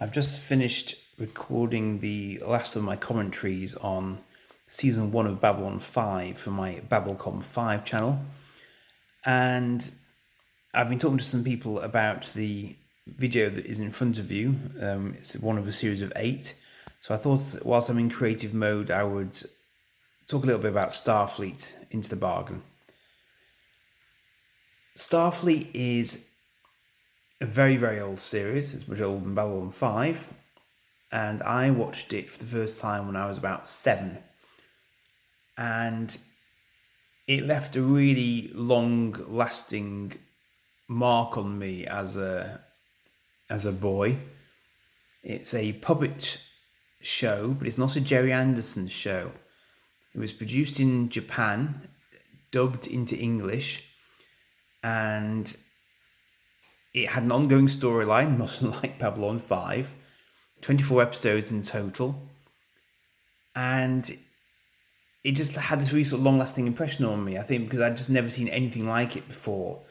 I've just finished recording the last of my commentaries on Season 1 of Babylon 5 for my Babblecom 5 channel. And I've been talking to some people about the video that is in front of you. It's one of a series of 8. So I thought whilst I'm in creative mode, I would talk a little bit about Starfleet into the bargain. Starfleet is a very, very old series. It's much older than Babylon 5. And I watched it for the first time when I was about 7. And it left a really long-lasting mark on me as a boy. It's a puppet show, but it's not a Jerry Anderson show. It was produced in Japan, dubbed into English, and it had an ongoing storyline, not unlike Babylon 5, 24 episodes in total, and it just had this really sort of long-lasting impression on me, I think, because I'd just never seen anything like it before.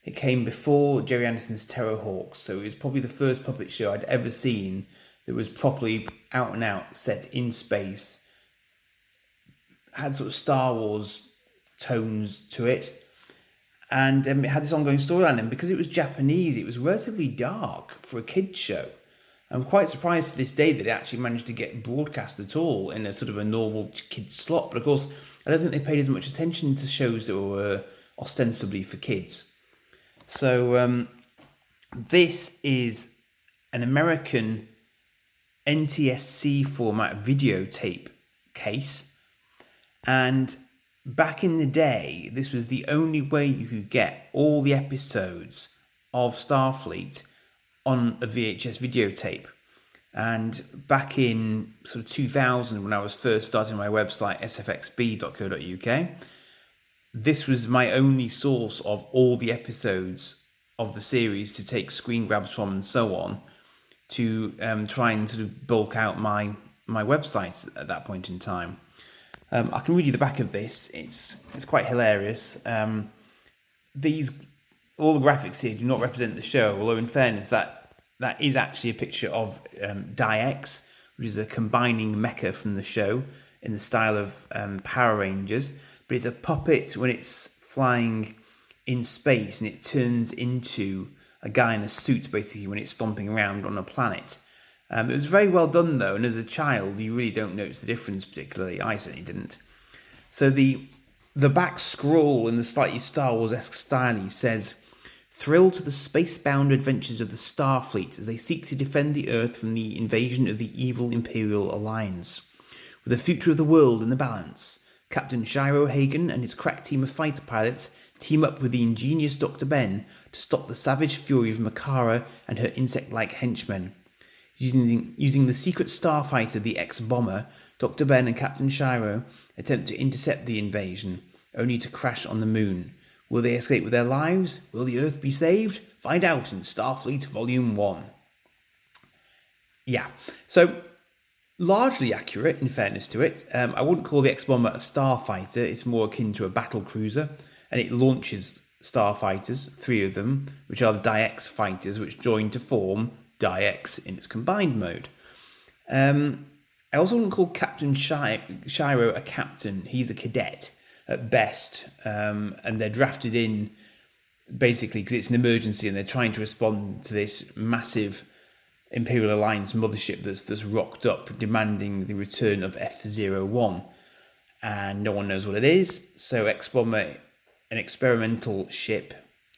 It came before Jerry Anderson's Terrorhawks, so it was probably the first puppet show I'd ever seen that was properly out and out set in space, had sort of Star Wars tones to it, and it had this ongoing storyline. And because it was Japanese, it was relatively dark for a kids show. I'm quite surprised to this day that it actually managed to get broadcast at all in a sort of a normal kids slot. But of course, I don't think they paid as much attention to shows that were ostensibly for kids. So this is an American NTSC format videotape case, and back in the day, this was the only way you could get all the episodes of Starfleet on a VHS videotape. And back in sort of 2000, when I was first starting my website, sfxb.co.uk, this was my only source of all the episodes of the series to take screen grabs from and so on, to try and sort of bulk out my website at that point in time. I can read you the back of this. It's quite hilarious. All the graphics here do not represent the show, although in fairness, that is actually a picture of Diex, which is a combining mecha from the show in the style of Power Rangers. But it's a puppet when it's flying in space, and it turns into a guy in a suit, basically, when it's stomping around on a planet. It was very well done, though, and as a child, you really don't notice the difference particularly. I certainly didn't. So the back scroll in the slightly Star Wars-esque style says, "Thrill to the space-bound adventures of the Starfleet as they seek to defend the Earth from the invasion of the evil Imperial Alliance. With the future of the world in the balance, Captain Shiro Hagen and his crack team of fighter pilots team up with the ingenious Dr. Ben to stop the savage fury of Makara and her insect-like henchmen. Using the secret starfighter, the X-Bomber, Dr. Ben and Captain Shiro attempt to intercept the invasion, only to crash on the moon. Will they escape with their lives? Will the Earth be saved? Find out in Starfleet Volume 1. Yeah, so largely accurate, in fairness to it. I wouldn't call the X-Bomber a starfighter. It's more akin to a battle cruiser, and it launches starfighters, 3 of them, which are the Diex fighters, which join to form Diex in its combined mode. I also wouldn't call Captain Shiro a captain. He's a cadet at best, and they're drafted in basically because it's an emergency and they're trying to respond to this massive Imperial Alliance mothership that's rocked up, demanding the return of F-01, and no one knows what it is. So X-Bomber, an experimental ship,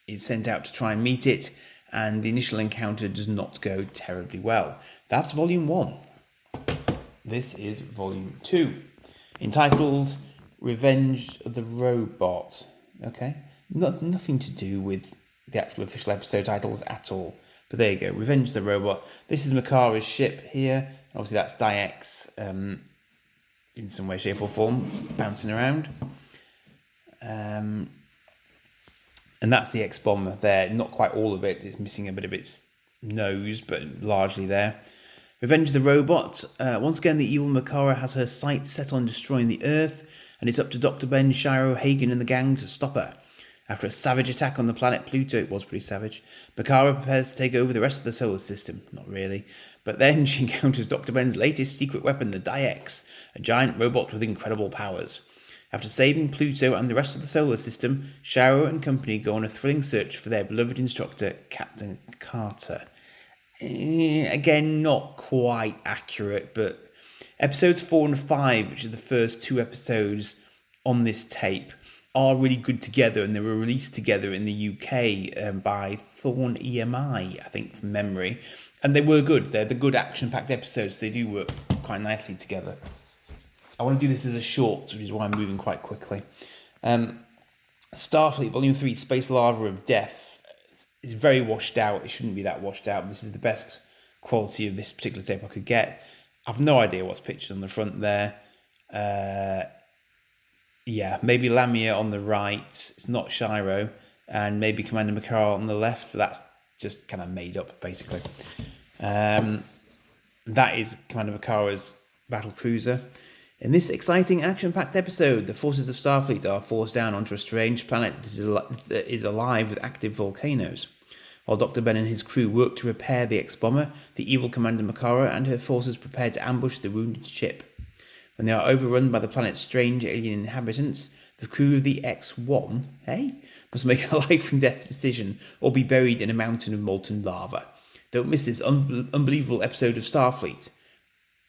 is sent out to try and meet it, and the initial encounter does not go terribly well. That's Volume 1. This is Volume 2, entitled Revenge of the Robot. Okay, nothing to do with the actual official episode titles at all. But there you go, Revenge of the Robot. This is Makara's ship here. Obviously that's Diex in some way, shape or form, bouncing around. And that's the X-Bomber there. Not quite all of it. It's missing a bit of its nose, but largely there. Revenge of the Robot. Once again, the evil Makara has her sights set on destroying the Earth, and it's up to Dr. Ben, Shiro, Hagen and the gang to stop her. After a savage attack on the planet Pluto, it was pretty savage, Makara prepares to take over the rest of the solar system. Not really. But then she encounters Dr. Ben's latest secret weapon, the Die-X, a giant robot with incredible powers. After saving Pluto and the rest of the solar system, Shiro and company go on a thrilling search for their beloved instructor, Captain Carter. Again, not quite accurate, but episodes 4 and 5, which are the first 2 episodes on this tape, are really good together, and they were released together in the UK by Thorn EMI, I think, from memory. And they were good. They're the good action-packed episodes. They do work quite nicely together. I want to do this as a short, which is why I'm moving quite quickly. Starfleet Volume 3, Space Lava of Death, is very washed out. It shouldn't be that washed out. This is the best quality of this particular tape I could get. I've no idea what's pictured on the front there. Yeah, maybe Lamia on the right. It's not Shiro. And maybe Commander Makara on the left, but that's just kind of made up, basically. That is Commander Makara's battle cruiser. In this exciting action-packed episode, the forces of Starfleet are forced down onto a strange planet that is alive with active volcanoes. While Dr. Ben and his crew work to repair the X-Bomber, the evil Commander Makara and her forces prepare to ambush the wounded ship. When they are overrun by the planet's strange alien inhabitants, the crew of the X-1, must make a life-and-death decision or be buried in a mountain of molten lava. Don't miss this unbelievable episode of Starfleet.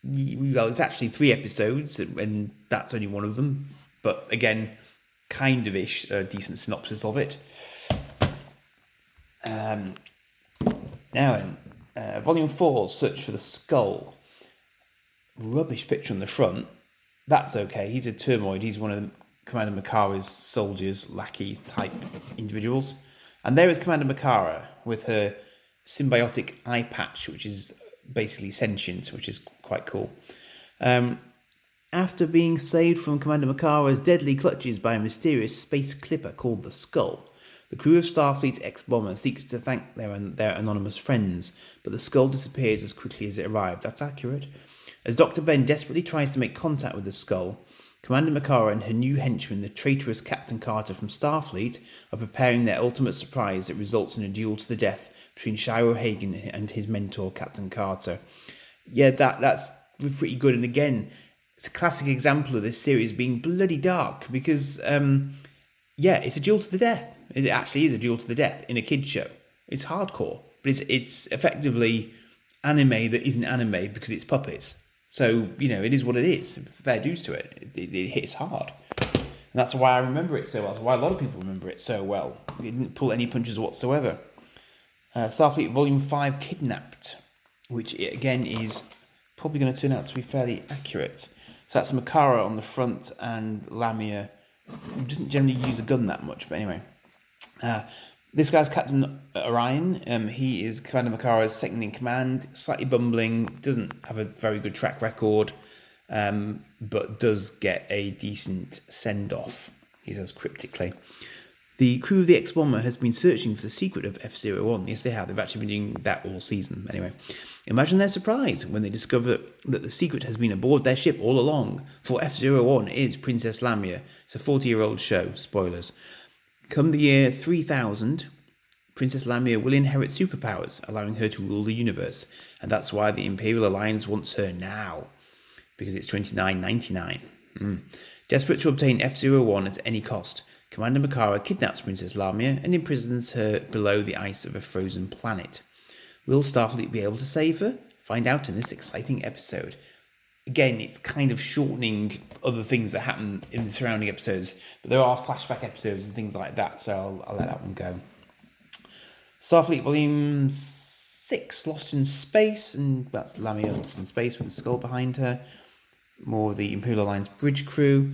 Well, it's actually 3 episodes, and that's only one of them. But again, kind of ish, a decent synopsis of it. Now then, Volume 4, Search for the Skull. Rubbish picture on the front. That's okay. He's a Termoid. He's one of Commander Makara's soldiers, lackeys type individuals. And there is Commander Makara with her symbiotic eye patch, which is basically sentient, which is quite cool. After being saved from Commander Makara's deadly clutches by a mysterious space clipper called the Skull, the crew of Starfleet's X-Bomber seeks to thank their anonymous friends, but the Skull disappears as quickly as it arrived. That's accurate. As Dr. Ben desperately tries to make contact with the Skull, Commander Makara and her new henchman, the traitorous Captain Carter from Starfleet, are preparing their ultimate surprise that results in a duel to the death between Shiro Hagen and his mentor, Captain Carter. Yeah, that's pretty good. And again, it's a classic example of this series being bloody dark because, it's a duel to the death. It actually is a duel to the death in a kid's show. It's hardcore, but it's effectively anime that isn't anime because it's puppets. So, it is what it is. Fair dues to it. It hits hard. And that's why I remember it so well. That's why a lot of people remember it so well. It didn't pull any punches whatsoever. Starfleet Volume 5, Kidnapped, which again is probably going to turn out to be fairly accurate. So that's Makara on the front and Lamia, who doesn't generally use a gun that much, but anyway. This guy's Captain Orion. He is Commander Makara's second in command, slightly bumbling, doesn't have a very good track record, but does get a decent send-off, he says cryptically. The crew of the X-Bomber has been searching for the secret of F-01. Yes, they have. They've actually been doing that all season. Anyway, imagine their surprise when they discover that the secret has been aboard their ship all along, for F-01 is Princess Lamia. It's a 40-year-old show. Spoilers. Come the year 3000, Princess Lamia will inherit superpowers, allowing her to rule the universe. And that's why the Imperial Alliance wants her now, because it's $29.99. Desperate to obtain F-01 at any cost, Commander Makara kidnaps Princess Lamia and imprisons her below the ice of a frozen planet. Will Starfleet be able to save her? Find out in this exciting episode. Again, it's kind of shortening other things that happen in the surrounding episodes, but there are flashback episodes and things like that, so I'll let that one go. Starfleet Volume 6, Lost in Space, and that's Lamia lost in space with the skull behind her. More of the Imperial Alliance bridge crew.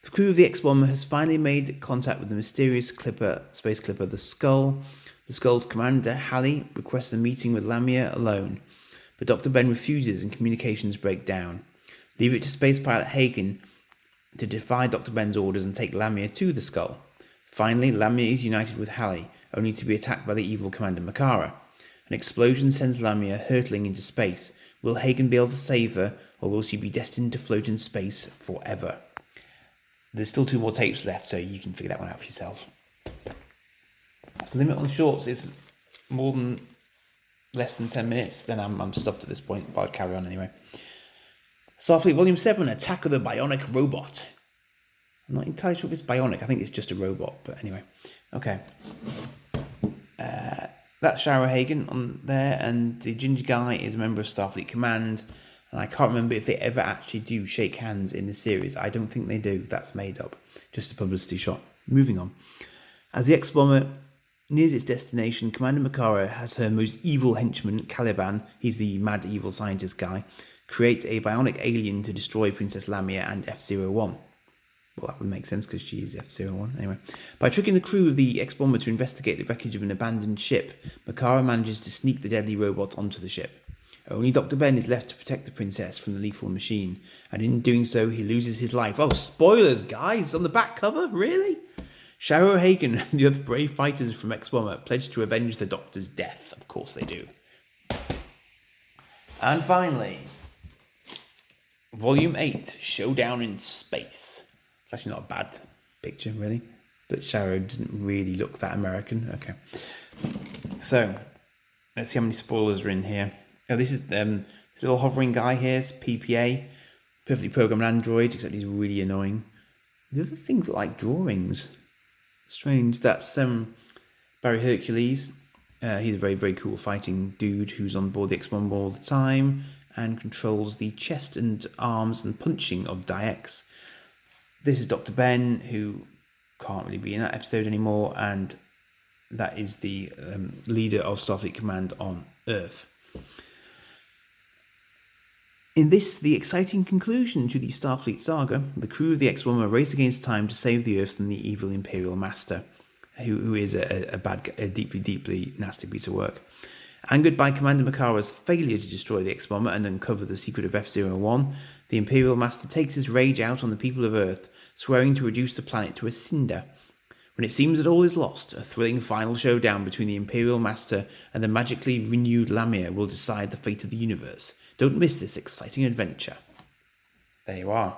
The crew of the X-Bomber has finally made contact with the mysterious space clipper, the Skull. The Skull's commander, Halley, requests a meeting with Lamia alone, but Dr. Ben refuses and communications break down. Leave it to space pilot Hagen to defy Dr. Ben's orders and take Lamia to the Skull. Finally, Lamia is united with Halley, only to be attacked by the evil Commander Makara. An explosion sends Lamia hurtling into space. Will Hagen be able to save her, or will she be destined to float in space forever? There's still 2 more tapes left, so you can figure that one out for yourself. If the limit on shorts is more than less than 10 minutes, then I'm stuffed at this point, but I'll carry on anyway. Starfleet Volume 7, Attack of the Bionic Robot. I'm not entirely sure if it's bionic, I think it's just a robot, but anyway. Okay. That's Shara Hagan on there, and the ginger guy is a member of Starfleet Command, and I can't remember if they ever actually do shake hands in the series. I don't think they do. That's made up. Just a publicity shot. Moving on. As the X-Bomber nears its destination, Commander Makara has her most evil henchman, Caliban, he's the mad evil scientist guy, create a bionic alien to destroy Princess Lamia and F-01. Well, that would make sense because she is F-01. Anyway, by tricking the crew of the X-Bomber to investigate the wreckage of an abandoned ship, Makara manages to sneak the deadly robot onto the ship. Only Dr. Ben is left to protect the princess from the lethal machine, and in doing so, he loses his life. Oh, spoilers, guys! On the back cover? Really? Shara Hagan and the other brave fighters from X-Bomber pledge to avenge the Doctor's death. Of course they do. And finally, Volume 8, Showdown in Space. It's actually not a bad picture, really. But Shara doesn't really look that American. Okay. So, let's see how many spoilers are in here. Oh, this is this little hovering guy here. It's PPA. Perfectly programmed android, except he's really annoying. The other things look like drawings. Strange. That's Barry Hercules. He's a very, very cool fighting dude who's on board the X-Bomb all the time and controls the chest and arms and punching of Diex. This is Dr. Ben, who can't really be in that episode anymore, and that is the leader of Starfleet Command on Earth. In this, the exciting conclusion to the Starfleet saga, the crew of the X-Bomber race against time to save the Earth from the evil Imperial Master, who is a deeply, deeply nasty piece of work. Angered by Commander Makara's failure to destroy the X-Bomber and uncover the secret of F-01, the Imperial Master takes his rage out on the people of Earth, swearing to reduce the planet to a cinder. When it seems that all is lost, a thrilling final showdown between the Imperial Master and the magically renewed Lamia will decide the fate of the universe. Don't miss this exciting adventure. There you are.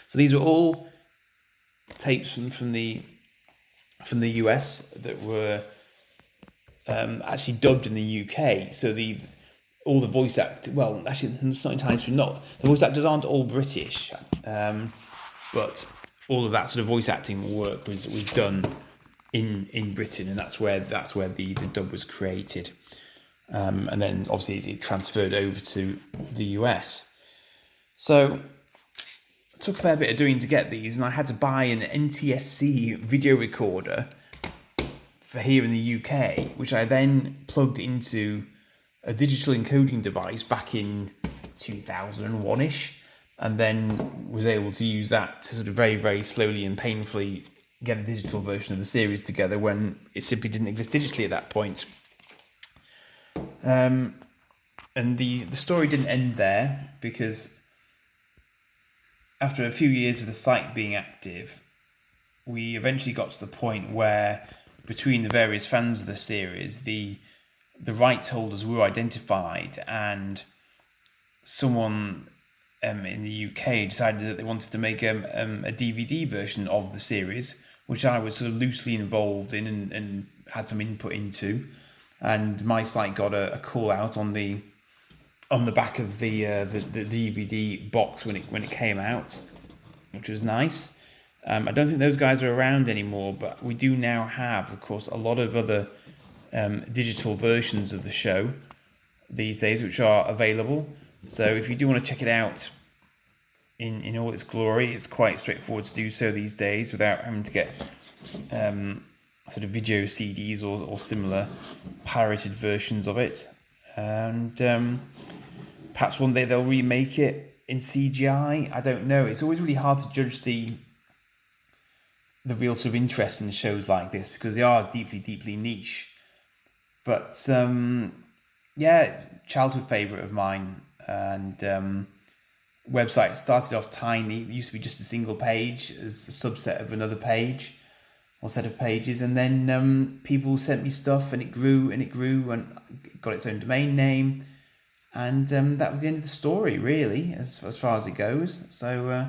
So these are all tapes from the US that were actually dubbed in the UK. So all the voice actors, well, actually, it's not entirely true. Not the voice actors aren't all British, but all of that sort of voice acting work was done in Britain, and that's where the dub was created. And then obviously it transferred over to the US. So it took a fair bit of doing to get these, and I had to buy an NTSC video recorder for here in the UK, which I then plugged into a digital encoding device back in 2001-ish, and then was able to use that to sort of very, very slowly and painfully get a digital version of the series together when it simply didn't exist digitally at that point. And the story didn't end there, because after a few years of the site being active, we eventually got to the point where between the various fans of the series, the rights holders were identified, and someone in the UK decided that they wanted to make a DVD version of the series, which I was sort of loosely involved in and had some input into. And my site got a call out on the back of the DVD box when it came out, which was nice. I don't think those guys are around anymore, but we do now have, of course, a lot of other digital versions of the show these days, which are available. So if you do want to check it out in all its glory, it's quite straightforward to do so these days without having to get sort of video CDs or similar pirated versions of it. And perhaps one day they'll remake it in CGI. I don't know. It's always really hard to judge the real sort of interest in shows like this, because they are deeply, deeply niche. But yeah, childhood favourite of mine. And website started off tiny. It used to be just a single page as a subset of another page or set of pages, and then people sent me stuff, and it grew and it got its own domain name, and that was the end of the story, really, as far as it goes. So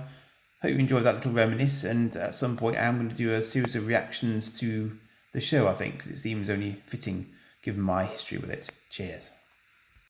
hope you enjoyed that little reminisce, and at some point I'm going to do a series of reactions to the show, I think, because it seems only fitting given my history with it. Cheers.